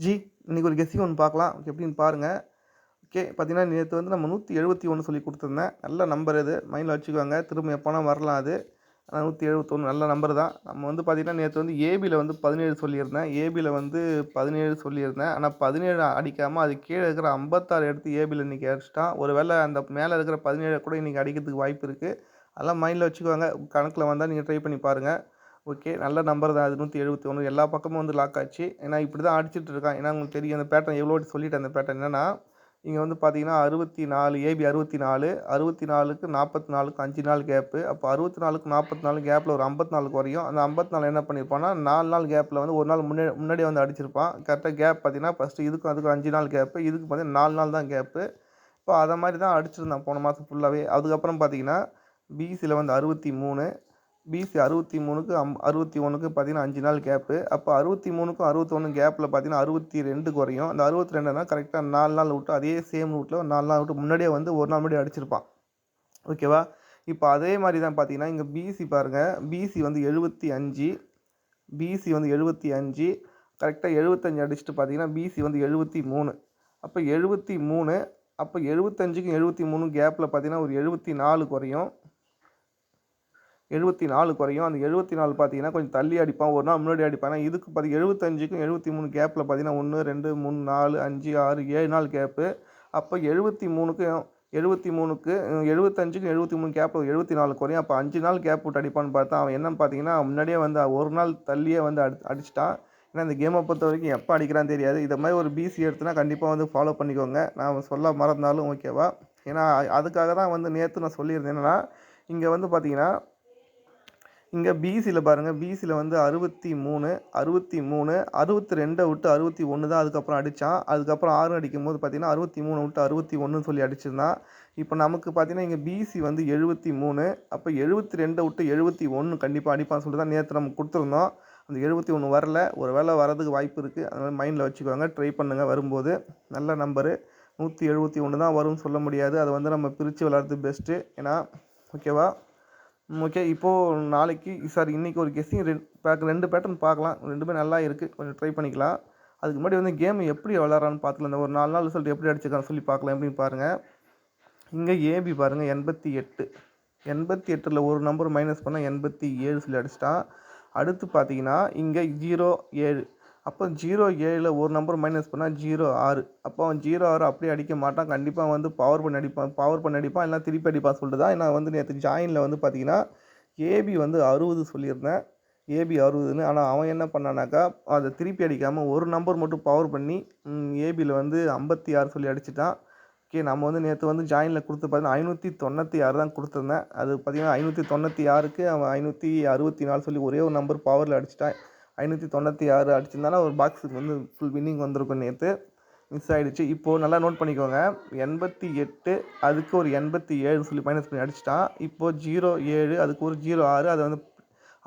G இன்றைக்கி ஒரு guessing ஒன்று பார்க்கலாம் எப்படின்னு பாருங்கள். ஓகே பார்த்தீங்கன்னா நேற்று வந்து நம்ம 171 சொல்லி கொடுத்துருந்தேன். நல்ல நம்பர் இது மைண்டில் வச்சுக்கோங்க. திரும்ப எப்போனா வரலாம் அது. 171 நல்ல நம்பர் தான். நம்ம வந்து பார்த்திங்கன்னா நேற்று வந்து ஏபியில் வந்து 17 சொல்லியிருந்தேன். ஏபியில் வந்து 17 சொல்லியிருந்தேன். ஆனால் 17 அடிக்காமல் அது கீழே இருக்கிற 56 எடுத்து ஏபியில் இன்றைக்கி அடிச்சிட்டான். ஒரு வேளை அந்த மேலே இருக்கிற 17 கூட இன்றைக்கி அடிக்கிறதுக்கு வாய்ப்பு இருக்குது. அதெல்லாம் மைண்டில் வச்சுக்கோங்க. கணக்கில் வந்தால் நீங்கள் ட்ரை பண்ணி பாருங்கள். ஓகே நல்ல நம்பர் தான் அது 171 எல்லா பக்கமும் வந்து லாக் ஆச்சு. ஏன்னா இப்படி தான் அடிச்சிட்டு இருக்கான். ஏன்னா உங்களுக்கு தெரியும் அந்த பேட்டர்ன் எவ்வளோ வாட்டி சொல்லிட்டேன். அந்த பேட்டர்ன் என்னென்னா இங்கே வந்து பார்த்தீங்கன்னா 64 ஏபி 64 64க்கு 44க்கு 5 நாள் கேப்பு. அப்போ 64க்கு 44 கேப்பில் ஒரு 54 குறையும். அந்த 54 என்ன பண்ணியிருப்பான்னா 4 நாள் கேப்பில் வந்து ஒரு நாள் முன்னாடியே வந்து அடிச்சிருப்பான். கரெக்டாக கேப் பார்த்தீங்கன்னா ஃபஸ்ட்டு இதுக்கும் அதுக்கும் 5 நாள் கேப்பு. இதுக்கு பார்த்தீங்கன்னா 4 நாள் தான் கேப்பு. இப்போ அதை மாதிரி தான் அடிச்சிருந்தான் போன மாதம் ஃபுல்லாகவே. அதுக்கப்புறம் பார்த்தீங்கன்னா பிசியில் வந்து 63 பிசி 63க்கு 61க்கு பார்த்தீங்கன்னா 5 நாள் கேப்பு. அப்போ 63க்கும் 61 கேப்பில் பார்த்தீங்கன்னா 62 குறையும். அந்த 62னா கரெக்டாக 4 நாள் விட்டு அதே சேம் ரூட்டில் 4 நாள் விட்டு முன்னாடியே வந்து ஒரு நாள் முன்னாடி அடிச்சிருப்பான். ஓகேவா? இப்போ அதே மாதிரி தான் பார்த்தீங்கன்னா இங்கே பிசி பாருங்கள். பிசி வந்து 75 பிசி வந்து 75 கரெக்டாக 75 அடிச்சுட்டு பார்த்தீங்கன்னா பிசி வந்து 73. அப்போ 73 அப்போ 75க்கும் 73 கேப்பில் பார்த்தீங்கன்னா ஒரு 74 குறையும். 74 குறையும். அந்த 74 பார்த்தீங்கன்னா கொஞ்சம் தள்ளி அடிப்பான். ஒரு நாள் முன்னாடி அடிப்பான். இதுக்கு 75க்கும் 73 கேப்பில் பார்த்தீங்கன்னா 1, 2, 3, 4, 5, 6, 7 நாள் கேப்பு. அப்போ 73க்கும் 75க்கும் 73 கேப்பில் 74 குறையும். அப்போ 5 நாள் கேப் விட்டு அடிப்பான்னு பார்த்தா அவன் என்னன்னு பார்த்தீங்கன்னா முன்னாடியே வந்து ஒரு நாள் தள்ளியே வந்து அடிச்சிட்டான். ஏன்னா இந்த கேமை பொறுத்த வரைக்கும் எப்போ அடிக்கிறான்னு தெரியாது. இதை மாதிரி ஒரு பிசி எடுத்துனா கண்டிப்பாக வந்து ஃபாலோ பண்ணிக்கோங்க. நான் சொல்ல மறந்தாலும் ஓகேவா? ஏன்னா அதுக்காக தான் வந்து நேற்று நான் சொல்லியிருந்தேன். என்னென்னா இங்கே வந்து பார்த்தீங்கன்னா இங்கே பிசியில் பாருங்கள். பிசியில் வந்து 63 62 விட்டு 61 தான் அதுக்கப்புறம் அடித்தான். அதுக்கப்புறம் 6 அடிக்கும்போது பார்த்தீங்கன்னா 63 விட்டு 61 சொல்லி அடிச்சிருந்தான். இப்போ நமக்கு பார்த்தீங்கன்னா இங்கே பிசி வந்து 73. அப்போ 72 விட்டு 71 கண்டிப்பாக அடிப்பான்னு சொல்லிட்டு தான் நேற்று நம்ம கொடுத்துருந்தோம். அந்த 71 வரல. ஒரு வேளை வரதுக்கு வாய்ப்பு இருக்குது. அதனால் மைண்டில் வச்சுக்கோங்க. ட்ரை பண்ணுங்கள் வரும்போது. நல்ல நம்பரு 171 தான் வரும்னு சொல்ல முடியாது. அதை வந்து நம்ம பிரித்து விளாட்றது பெஸ்ட்டு. ஏன்னா ஓகேவா? ஓகே. இப்போது நாளைக்கு இன்றைக்கி ஒரு கெஸ்ஸிங் 2 பேட்டர்ன் பார்க்கலாம். 2மே நல்லா இருக்குது. கொஞ்சம் ட்ரை பண்ணிக்கலாம். அதுக்கு முன்னாடி வந்து கேம் எப்படி விளாட்றான்னு பார்த்துக்கலாம். இந்த ஒரு 4 நாள் ரிசல்ட் எப்படி அடிச்சிருக்கான்னு சொல்லி பார்க்கலாம். எப்படின்னு பாருங்கள். இங்கே ஏபி பாருங்கள் 88. 88ல் ஒரு நம்பர் மைனஸ் பண்ணால் 87 சொல்லி அடிச்சிட்டான். அடுத்து பார்த்தீங்கன்னா இங்கே 07. அப்போ 07ல் ஒரு நம்பர் மைனஸ் பண்ணால் 06. அப்போ அவன் 06 அப்படியே அடிக்க மாட்டான். கண்டிப்பாக வந்து பவர் பண்ணி அடிப்பான் இல்லை திருப்பி அடிப்பான் சொல்லிட்டு தான் நான் வந்து நேற்று ஜாயினில் வந்து பார்த்தீங்கன்னா ஏபி வந்து 60 சொல்லியிருந்தேன். ஏபி 60ன்னு. ஆனால் அவன் என்ன பண்ணானாக்கா அதை திருப்பி அடிக்காமல் ஒரு நம்பர் மட்டும் பவர் பண்ணி ஏபியில் வந்து 56 சொல்லி அடிச்சிட்டான். ஓகே. நம்ம வந்து நேற்று வந்து ஜாயினில் கொடுத்து பார்த்தீங்கன்னா 596 தான் கொடுத்துருந்தேன். அது பார்த்தீங்கன்னா 596க்கு அவன் 564 சொல்லி ஒரே ஒரு நம்பர் பவரில் அடிச்சிட்டான். 596 அடிச்சிருந்தானா ஒரு பாக்ஸுக்கு வந்து ஃபுல் வின்னிங் வந்திருக்கும். நேற்று மிஸ் ஆகிடுச்சு. இப்போது நல்லா நோட் பண்ணிக்கோங்க. 88 அதுக்கு ஒரு 87 சொல்லி மைனஸ் பண்ணி அடிச்சிட்டான். இப்போது 07 அதுக்கு ஒரு 06 அதை வந்து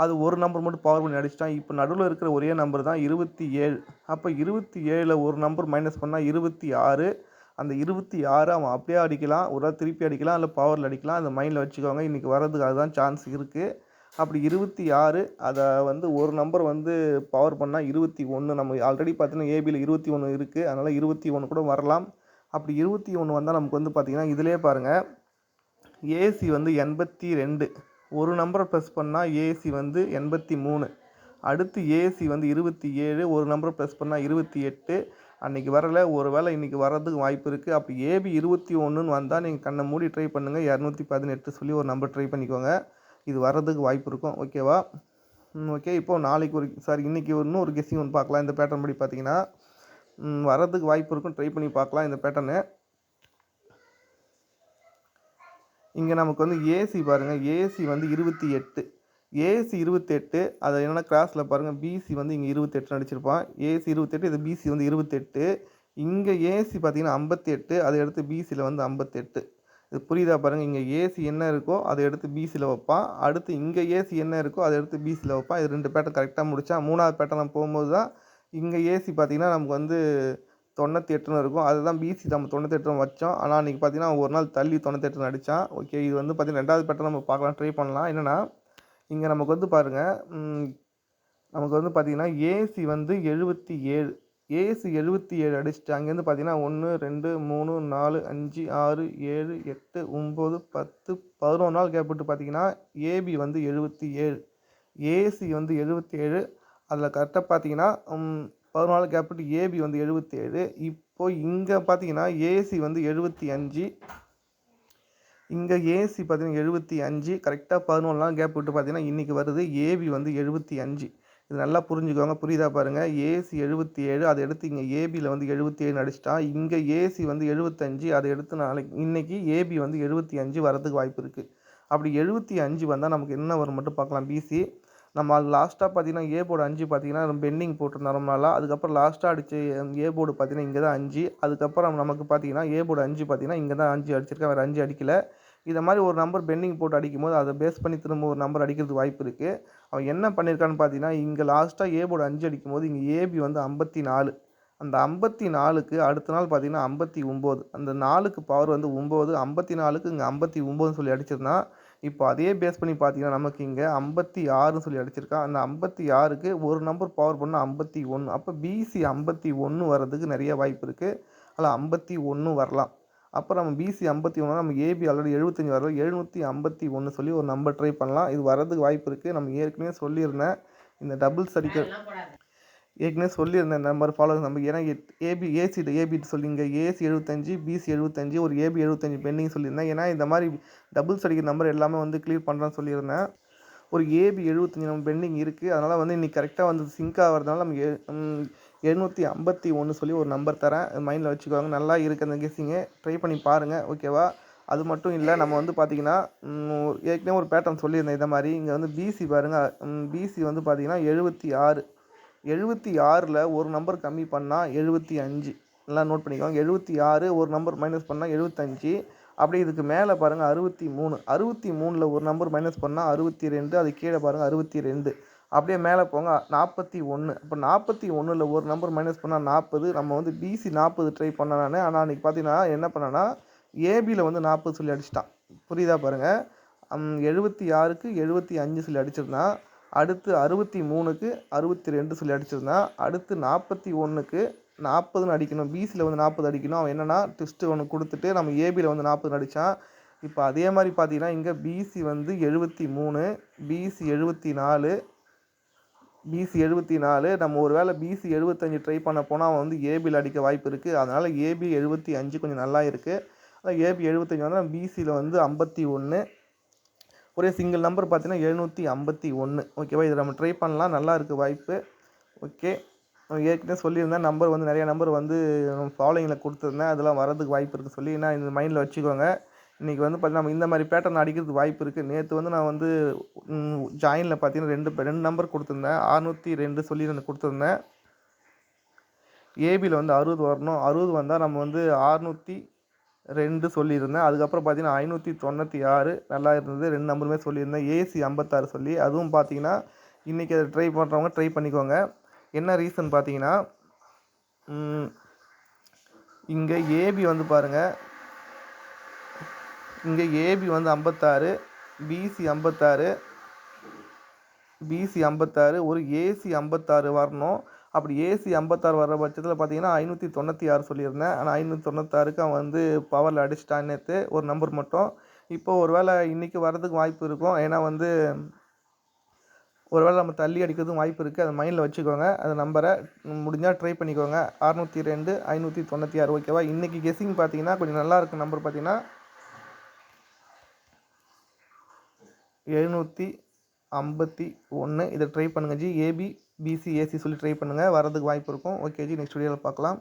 அது ஒரு நம்பர் மட்டும் பவர் பண்ணி அடிச்சிட்டான். இப்போ நடுவில் இருக்கிற ஒரே நம்பர் தான் 27. அப்போ 27ல் ஒரு நம்பர் மைனஸ் பண்ணால் 26. அந்த 26 அவன் அப்படியே அடிக்கலாம். ஒரு திருப்பி அடிக்கலாம். இல்லை பவரில் அடிக்கலாம். அந்த மைண்டில் வச்சுக்கோங்க. இன்றைக்கி வர்றதுக்கு அதுதான் சான்ஸ் இருக்குது. அப்படி 26 அதை வந்து ஒரு நம்பர் வந்து பவர் பண்ணால் 21. நம்ம ஆல்ரெடி பார்த்தீங்கன்னா ஏபியில் 21 இருக்குது. அதனால் 21 கூட வரலாம். அப்படி 21 வந்தால் நமக்கு வந்து பார்த்திங்கன்னா இதிலே பாருங்கள் ஏசி வந்து 82. ஒரு நம்பரை ப்ரெஸ் பண்ணால் ஏசி வந்து 83. அடுத்து ஏசி வந்து 27. ஒரு நம்பரை ப்ரெஸ் பண்ணால் 28. அன்றைக்கி வரலை. ஒரு வேளை இன்றைக்கி வர்றதுக்கு வாய்ப்பு இருக்குது. அப்படி ஏபி 21ன்னு வந்தால் நீங்கள் கண்ணை மூடி ட்ரை பண்ணுங்கள். 218 சொல்லி ஒரு நம்பர் ட்ரை பண்ணிக்கோங்க. இது வர்றதுக்கு வாய்ப்பு இருக்கும். ஓகேவா? ஓகே. இப்போது நாளைக்கு இன்றைக்கி இன்னும் ஒரு கெஸ்ஸிங் ஒன்று பார்க்கலாம். இந்த பேட்டர்ன் படி பார்த்தீங்கன்னா வர்றதுக்கு வாய்ப்பு இருக்கும். ட்ரை பண்ணி பார்க்கலாம் இந்த பேட்டர்னு. இங்கே நமக்கு வந்து ஏசி பாருங்கள். ஏசி வந்து 28. ஏசி 28 அதை என்னென்னா கிராஸில் பாருங்கள். பிசி வந்து இங்கே 28 அடிச்சிருப்பான். ஏசி 28 இது பிசி வந்து 28. இங்கே ஏசி பார்த்தீங்கன்னா 58. அதை எடுத்து பிசியில் வந்து 58. இது புரியுதா பாருங்கள். இங்கே ஏசி என்ன இருக்கோ அதை எடுத்து பிசியில் வைப்பான். அடுத்து இங்கே ஏசி என்ன இருக்கோ அதை எடுத்து பிசியில் வைப்பான். இது 2 பேட்டர்ன் கரெக்டாக முடித்தா 3வது பேட்டர்ன் போகும்போது தான் இங்கே ஏசி பார்த்திங்கன்னா நமக்கு வந்து 98ன்னு இருக்கும். அதுதான் பிசி நம்ம 98 வச்சோம். ஆனால் அன்றைக்கி பார்த்தீங்கன்னா ஒரு நாள் தள்ளி 98 அடித்தான். ஓகே. இது வந்து பார்த்திங்கன்னா 2வது பேட்டர்ன் நம்ம பார்க்கலாம். ட்ரை பண்ணலாம். என்னென்னா இங்கே நமக்கு வந்து பாருங்கள் நமக்கு வந்து பார்த்திங்கன்னா ஏசி வந்து 77. ஏசி 77 அடிச்சுட்டு அங்கேருந்து பார்த்தீங்கன்னா 1, 2, 3, 4, 5, 6, 7, 8, 9, 10, 11 நாள் கேப் விட்டு பார்த்தீங்கன்னா ஏபி வந்து 77, ஏசி வந்து 77. அதில் கரெக்டாக பார்த்தீங்கன்னா 11 நாள் கேப் விட்டு ஏபி வந்து 77. இப்போ இங்கே பார்த்தீங்கன்னா ஏசி வந்து 75, இங்கே ஏசி பார்த்தீங்கன்னா 75. கரெக்டாக 11 நாள் கேப் விட்டு பார்த்தீங்கன்னா இன்றைக்கி வருது ஏபி வந்து 75. இது நல்லா புரிஞ்சுக்கோங்க. புரியுதா பாருங்கள். ஏசி 77, அதை எடுத்து இங்கே ஏபியில் வந்து 77 அடிச்சிட்டா, இங்கே ஏசி வந்து 75, அதை எடுத்து இன்னைக்கு ஏபி வந்து 75 வரதுக்கு வாய்ப்பு இருக்குது. அப்படி 75 வந்தால் நமக்கு என்ன வரும் மட்டும் பார்க்கலாம். பிசி நம்ம அது லாஸ்ட்டாக பார்த்தீங்கன்னா ஏ போர்டு 5 பார்த்தீங்கன்னா பெண்டிங் போட்டிருந்தோம் ரொம்ப நாளாக. அதுக்கப்புறம் லாஸ்ட்டாக அடித்து ஏ போர்டு பார்த்தீங்கன்னா இங்கே தான் 5. அதுக்கப்புறம் நமக்கு பார்த்தீங்கன்னா ஏ போர்டு 5 பார்த்தீங்கன்னா இங்கே தான் 5 அடிச்சிருக்கேன், வேறு 5 அடிக்கல. இதை மாதிரி ஒரு நம்பர் பெண்டிங் போட்டு அடிக்கும்போது அதை பேஸ் பண்ணி திரும்ப ஒரு நம்பர் அடிக்கிறதுக்கு வாய்ப்பு இருக்குது. அவன் என்ன பண்ணியிருக்கான்னு பார்த்தீங்கன்னா இங்கே லாஸ்ட்டாக ஏ போர்டு 5 அடிக்கும்போது இங்கே ஏபி வந்து 54. அந்த 54க்கு அடுத்த நாள் பார்த்தீங்கன்னா 59. அந்த 4க்கு பவர் வந்து 9, 54க்கு இங்கே 59 சொல்லி அடிச்சிருந்தான். இப்போ அதே பேஸ் பண்ணி பார்த்தீங்கன்னா நமக்கு இங்கே 56 சொல்லி அடிச்சிருக்கான். அந்த 56க்கு ஒரு நம்பர் பவர் பண்ணால் 51. அப்போ பிசி 51 வர்றதுக்கு நிறைய வாய்ப்பு இருக்குது. அதில் 51 வரலாம். அப்போ நம்ம பிசி 51, நம்ம ஏபி ஆல்ரெடி 75 வரல, 751 சொல்லி ஒரு நம்பர் ட்ரை பண்ணலாம். இது வர்றதுக்கு வாய்ப்பு இருக்குது. நம்ம ஏற்கனவே சொல்லியிருந்தேன் இந்த டபுள்ஸ் அடிக்க ஏற்கனவே சொல்லியிருந்தேன் நம்பர் ஃபாலோ நம்பர். ஏன்னா ஏபி சொல்லி இங்கே ஏசி 75, பிசி 75, ஒரு ஏபி 75 பெண்டிங் சொல்லியிருந்தேன். ஏன்னா இந்த மாதிரி டபுள்ஸ் அடிக்கிற நம்பர் எல்லாமே வந்து கிளியர் பண்ணுறேன்னு சொல்லியிருந்தேன். ஒரு ஏபி 75 நம்ம பெண்டிங் இருக்குது. அதனால் வந்து இன்றைக்கி கரெக்டாக வந்து சிங்க் ஆகிறதுனால நம்ம 751 சொல்லி ஒரு நம்பர் தரேன். மைண்டில் வச்சுக்கோங்க. நல்லா இருக்குது அந்த கெஸ்ஸிங்கு, ட்ரை பண்ணி பாருங்கள். ஓகேவா? அது மட்டும் இல்லை, நம்ம வந்து பார்த்திங்கன்னா ஏற்கனவே ஒரு பேட்டர்ன் சொல்லியிருந்தேன் இதை மாதிரி. இங்கே வந்து பிசி பாருங்கள். பிசி வந்து பார்த்திங்கன்னா 76, 76ல் ஒரு நம்பர் கம்மி பண்ணால் 75. நல்லா நோட் பண்ணிக்கோங்க. 76 ஒரு நம்பர் மைனஸ் பண்ணால் 75. அப்படி இதுக்கு மேலே பாருங்கள் 63, 63ல் ஒரு நம்பர் மைனஸ் பண்ணால் 62. அது கீழே பாருங்கள் 62. அப்படியே மேலே போங்க 41. அப்போ 41ல் ஒரு நம்பர் மைனஸ் பண்ணால் 40. நம்ம வந்து பிசி 40 ட்ரை பண்ணேன் நான். ஆனால் அன்றைக்கி பார்த்தீங்கன்னா என்ன பண்ணேன்னா ஏபியில் வந்து 40 சொல்லி அடிச்சிட்டான். புரியுதா பாருங்கள். 76க்கு 75 சொல்லி அடிச்சிருந்தான். அடுத்து 63க்கு 62 சொல்லி அடிச்சிருந்தான். அடுத்து 41க்கு 40ன்னு அடிக்கணும். பிசியில் வந்து 40 அடிக்கணும். அவன் என்னென்னா ட்விஸ்ட்டு ஒன்று கொடுத்துட்டு நம்ம ஏபியில் வந்து 40 அடித்தான். இப்போ அதே மாதிரி பார்த்தீங்கன்னா இங்கே பிசி வந்து 73, பிசி 74, பிசி 74. நம்ம ஒரு வேளை பிசி 75 ட்ரை பண்ண போனால் அவன் வந்து ஏபியில் அடிக்க வாய்ப்பு இருக்குது. அதனால் ஏபி 75 கொஞ்சம் நல்லா இருக்குது. அதான் ஏபி 75 வந்து பிசியில் வந்து 51. ஒரே சிங்கிள் நம்பர் பார்த்தீங்கன்னா 751. ஓகேவா? இதை நம்ம ட்ரை பண்ணலாம். நல்லா இருக்குது வாய்ப்பு. ஓகே, ஏற்கனவே சொல்லியிருந்தேன் நம்பர் வந்து நிறைய நம்பர் வந்து ஃபாலோயிங்கில் கொடுத்துருந்தேன். அதெல்லாம் வரதுக்கு வாய்ப்பு இருக்குது சொல்லி நான் இந்த மைண்டில் வச்சுக்கோங்க. இன்றைக்கி வந்து பார்த்தீங்கன்னா நம்ம இந்த மாதிரி பேட்டர்ன் அடிக்கிறதுக்கு வாய்ப்பு இருக்குது. நேற்று வந்து நான் வந்து ஜாயினில் பார்த்தீங்கன்னா ரெண்டு நம்பர் கொடுத்துருந்தேன். 602 சொல்லி நான் கொடுத்துருந்தேன். ஏபியில் வந்து 60 வரணும். 60 வந்தால் நம்ம வந்து 602 சொல்லியிருந்தேன். அதுக்கப்புறம் பார்த்தீங்கன்னா 596 நல்லா இருந்தது. 2 நம்பருமே சொல்லியிருந்தேன். ஏசி 56 சொல்லி அதுவும் பார்த்தீங்கன்னா இன்றைக்கி அதை ட்ரை பண்ணுறவங்க ட்ரை பண்ணிக்கோங்க. என்ன ரீசன் பார்த்தீங்கன்னா இங்கே ஏபி வந்து பாருங்கள், இங்கே ஏபி வந்து 56, பிசி 56, பிசி 56, ஒரு ஏசி 56 வரணும். அப்படி ஏசி 56 வர்ற பட்சத்தில் பார்த்தீங்கன்னா 596 சொல்லியிருந்தேன். ஆனால் 596க்கு அவன் வந்து பவரில் அடிச்சிட்டான் நேற்று ஒரு நம்பர் மட்டும். இப்போது ஒரு வேளை இன்றைக்கி வர்றதுக்கு வாய்ப்பு இருக்கும். ஏன்னா வந்து ஒரு வேளை நம்ம தள்ளி அடிக்கிறதுக்கும் வாய்ப்பு இருக்குது. அதை மைண்டில் வச்சுக்கோங்க. அந்த நம்பரை முடிஞ்சால் ட்ரை பண்ணிக்கோங்க. 602, 596. ஓகேவா? இன்றைக்கி கெஸ்ஸிங் பார்த்தீங்கன்னா கொஞ்சம் நல்லா இருக்குது. நம்பர் பார்த்தீங்கன்னா 751. இதை ட்ரை பண்ணுங்கள் ஜி. ஏபி, பிசி, ஏசி சொல்லி ட்ரை பண்ணுங்கள். வரதுக்கு வாய்ப்பு இருக்கும். ஓகே ஜி, நெக்ஸ்ட் வீடியோவில் பார்க்கலாம்.